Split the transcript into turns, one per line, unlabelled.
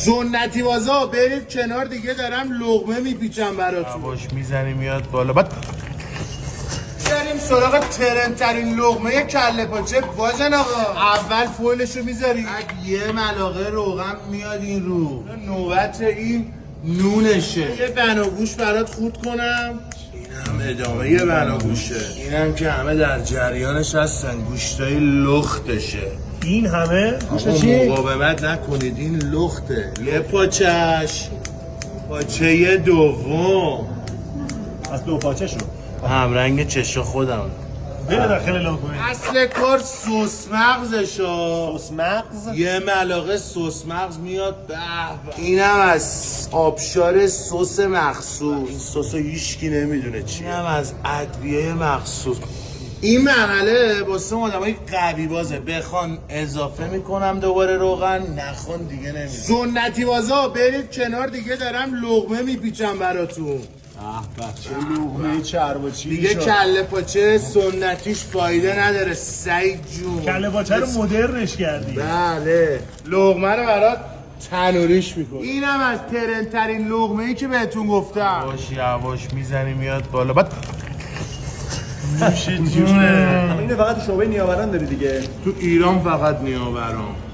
سنتی بازا برید کنار دیگه، دارم لقمه میپیچم براتون.
باش میزنی میاد بالا. بعد
بریم سراغ ترندترین لقمه کله پاچه. باجن آقا اول فولشو میذاری، بعد یه ملاقه روغن میاد این رو، نوبت این نونشه. یه بناگوش برات خورد کنم. اینم ادامه یه بناگوشه. اینم که همه در جریانش هستن، گوشتای لختشه.
این همه؟
گوشت چی؟ مقاومت نکنید، این لخته. یه پاچش، پاچه دوم
از دو پاچه شد.
همرنگ چش خودم.
بره داخل لقمه.
اصل کار سس مغزشه.
سس مغز؟
یه ملاقه سس مغز میاد. به به، اینم از آبشار سس مخصوص. این سس رو هیچکی نمیدونه چیه. اینم از ادویه مخصوص. این مرحله واسه آدمای قوی بازه، بخوان اضافه میکنم دوباره روغن، نخوان دیگه نمیدونه. سنتی بازا برید کنار دیگه، دارم لقمه میپیچم براتون.
چه لقمه چرباچی
دیگه کله پاچه سنتیش فایده نداره سعید جون.
کله پاچه رو مدرنش کردی.
بله، لقمه رو برات تنوریش میکنی. اینم از ترندترین لقمه ای که بهتون گفتم.
باش یواش میزنی میاد بالا. بعد
نوش جونه. اینو فقط شعبه نیاوران داری دیگه.
تو ایران فقط نیاوران.